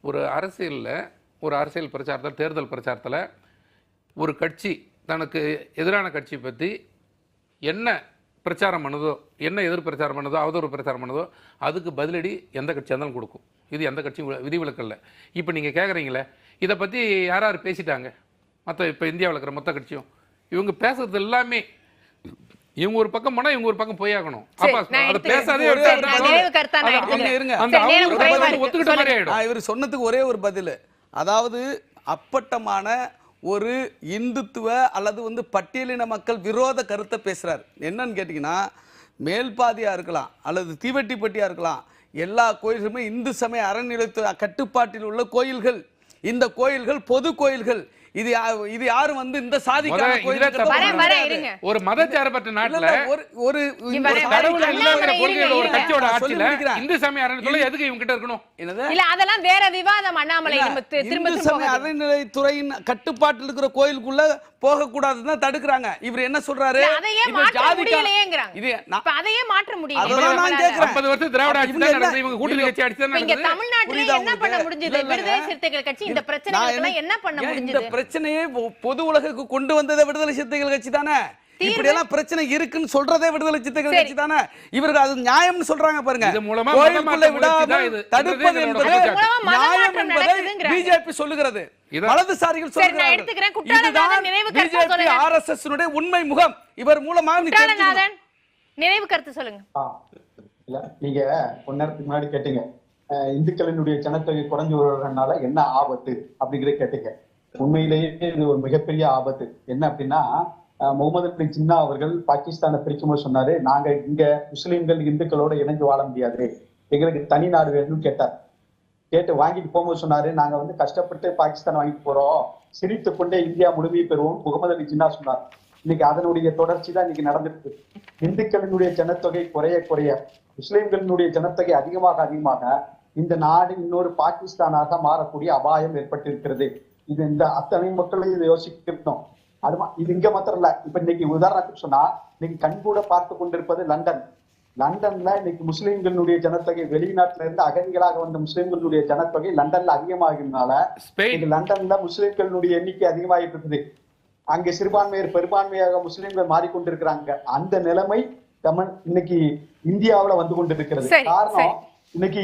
ஒரு அரசியல் பிரச்சாரத்தில், தேர்தல் பிரச்சாரத்தில் ஒரு கட்சி தனக்கு எதிரான கட்சி பற்றி என்ன பிரச்சாரம் பண்ணுதோ, என்ன எதிர் பிரச்சாரம் பண்ணுதோ, அவதூறு பிரச்சாரம் பண்ணுதோ, அதுக்கு பதிலடி எந்த கட்சியாக இருந்தாலும் கொடுக்கும். இது எந்த கட்சியும் விதிவிலக்கு இல்லை. இப்போ நீங்கள் கேட்குறீங்களே, இதை பற்றி யார் யார் பேசிட்டாங்க? இப்போ இந்தியாவில் இருக்கிற மொத்த கட்சியும் இவங்க பேசுறது எல்லாமே இவங்க ஒரு பக்கம் போனா இவங்க ஒரு பக்கம் போயாகணும். இவர் சொன்னதுக்கு ஒரே ஒரு பதில், அதாவது அப்பட்டமான ஒரு இந்துத்துவ அல்லது பட்டியலின மக்கள் விரோத கருத்தை பேசுறார். என்னன்னு கேட்டீங்கன்னா, மேல்பாதியா இருக்கலாம் அல்லது தீவெட்டிப்பட்டியா இருக்கலாம், எல்லா கோயில்களுமே இந்து சமய அறநிலையத்துறை கட்டுப்பாட்டில் உள்ள கோயில்கள். இந்த கோயில்கள் பொது கோயில்கள். இது யாரும் இந்த சாதிக்கான ஒரு மதச்சார்பற்ற நாட்டுல ஒரு கடவுள் இல்லங்கிற கொள்கையோட ஒரு கட்சியோட ஆட்சியில இந்து சமய அறநிலையத்துறை எதுக்கு இவங்க கிட்ட இருக்கணும்? இல்ல அதெல்லாம் வேற விவாதம். அண்ணாமலை இந்து சமய அறநிலையத்துறையின் கட்டுப்பாட்டில் இருக்கிற கோயிலுக்குள்ள போக கூடாதுன்னு தடுக்கறாங்க. இவர் என்ன சொல்றாரு? அதையே மாற்ற முடியலையேங்கறாங்க. அதையே மாற்ற முடியல. அதனால நான் கேக்குறேன், 50 வருஷம் திராவிட ஆட்சி தான் நடந்தது, இவங்க கூட்டணி கட்சி ஆட்சி தான் நடந்தது. இங்க தமிழ்நாட்டுல என்ன பண்ண முடிஞ்சது? விடுதலை சிறுத்தைகள் கட்சி இந்த பிரச்சனைகளை என்ன பண்ண முடிஞ்சது? பிரச்சனையை பொது உலகுக்கு கொண்டு வந்ததே விடுதலை சிறுத்தைகள் கட்சி தானே. இப்படி எல்லாம் பிரச்சனை இருக்குன்னு சொல்றதே விடுதலை சிறுத்தைகள் கட்சி தானே. இவர்கள் அது நியாயம்னு சொல்றாங்க பாருங்க. கோயிலுக்குள்ள விடாமல் தடுப்பது என்பது நியாயம் என்பதை பிஜேபி சொல்லுகிறது, வலதுசாரிகள் சொல்லுகிறார்கள். இதுதான் பிஜேபி ஆர்எஸ்எஸ் உடைய உண்மை முகம். இவர் மூலமா நினைவு கருத்து சொல்லுங்க. நீங்க கொஞ்ச நேரத்துக்கு முன்னாடி கேட்டீங்க, இந்துக்களினுடைய ஜனத்தொகை குறைஞ்சு வருவதனால என்ன ஆபத்து அப்படிங்கிறத கேட்டீங்க. உண்மையிலேயே இது ஒரு மிகப்பெரிய ஆபத்து. என்ன அப்படின்னா, முகமது அலி ஜின்னா அவர்கள் பாகிஸ்தானை பிரிக்கும்போது சொன்னாரு, நாங்க இங்க முஸ்லிம்கள் இந்துக்களோட இணைஞ்சு வாழ முடியாது, எங்களுக்கு தனி நாடு வேணும்னு கேட்டார். கேட்டு வாங்கிட்டு போகும்போது சொன்னாரு, நாங்க கஷ்டப்பட்டு பாகிஸ்தான் வாங்கிட்டு போறோம், சிரித்து கொண்டே இந்தியா முழுமையை பெறுவோம் முகமது அலி ஜின்னா சொன்னார். இன்னைக்கு அதனுடைய தொடர்ச்சி தான் இன்னைக்கு நடந்துட்டு இருக்கு. இந்துக்களினுடைய ஜனத்தொகை குறைய குறைய முஸ்லிம்களினுடைய ஜனத்தொகை அதிகமாக இந்த நாடு இன்னொரு பாகிஸ்தானாக மாறக்கூடிய அபாயம் ஏற்பட்டிருக்கிறது. இது இந்த அத்தனை மக்களையும் இதை யோசிக்கணும். இது இங்க மாத்திரம் இல்ல. இப்ப இன்னைக்கு உதாரணத்துக்கு சொன்னா, இன்னைக்கு கண்கூட பார்த்து கொண்டிருப்பது லண்டன்ல இன்னைக்கு முஸ்லிம்களுடைய ஜனத்தொகை, வெளிநாட்டுல இருந்து அகதிகளாக வந்த முஸ்லிம்களுடைய ஜனத்தொகை லண்டன்ல அதிகமாகிறதுனால லண்டன்ல முஸ்லிம்களுடைய எண்ணிக்கை அதிகமாகிட்டு இருக்குது. அங்க சிறுபான்மையர் பெரும்பான்மையாக முஸ்லிம்கள் மாறிக்கொண்டிருக்கிறாங்க. அந்த நிலைமை இன்னைக்கு இந்தியாவில வந்து கொண்டிருக்கிறது. காரணம் இன்னைக்கு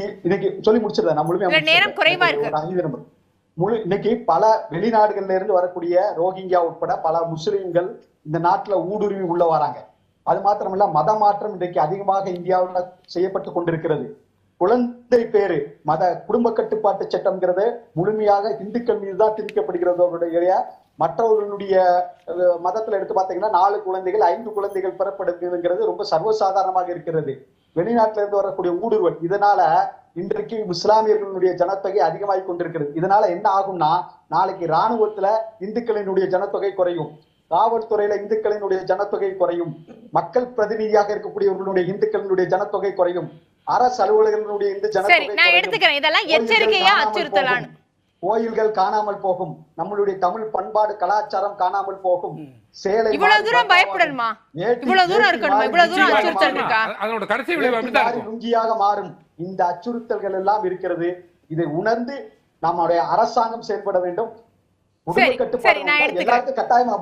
சொல்லி முடிச்சிருந்தேன் நான் முழுமையா. இன்னைக்கு பல வெளிநாடுகள்ல இருந்து வரக்கூடிய ரோஹிங்கியா உட்பட பல முஸ்லிம்கள் இந்த நாட்டுல ஊடுருவி உள்ள வராங்க. அது மாத்திரமல்ல, மத மாற்றம் இன்றைக்கு அதிகமாக இந்தியாவில் செய்யப்பட்டு கொண்டிருக்கிறது. குழந்தை பேரு குடும்ப கட்டுப்பாட்டு சட்டம்ங்கிறது முழுமையாக இந்துக்கள் மீதுதான் திணிக்கப்படுகிறது. மற்றவர்களுடைய மதத்துல எடுத்து பார்த்தீங்கன்னா 4 குழந்தைகள் 5 குழந்தைகள் பெறப்படுகிறதுங்கிறது ரொம்ப சர்வசாதாரணமாக இருக்கிறது. வெளிநாட்டில இருந்து வரக்கூடிய ஊடுருவல், இதனால இன்றைக்கு இஸ்லாமியர்களுடைய ஜனத்தொகை அதிகமாகி கொண்டிருக்கிறது. இதனால என்ன ஆகும்னா, நாளைக்கு இராணுவத்துல இந்துக்களினுடைய ஜனத்தொகை குறையும், காவல்துறையில இந்துக்களினுடைய ஜனத்தொகை குறையும், மக்கள் பிரதிநிதியாக இருக்கக்கூடியவர்களுடைய இந்துக்களினுடைய ஜனத்தொகை குறையும், அரசு அலுவலர்களுடைய இந்து ஜனத்தொகை, கோயில்கள் காணாமல் போகும், நம்மளுடைய தமிழ் பண்பாடு கலாச்சாரம் காணாமல் போகும். சேலை பயப்படணுமா? லுங்கியாக மாறும். இந்த அச்சுறுத்தல்கள் எல்லாம் இருக்கிறது. இதை உணர்ந்து நம்முடைய அரசாங்கம் செயல்பட வேண்டும். குடும்ப கட்டுப்பாடு எல்லாருக்கும் கட்டாயமா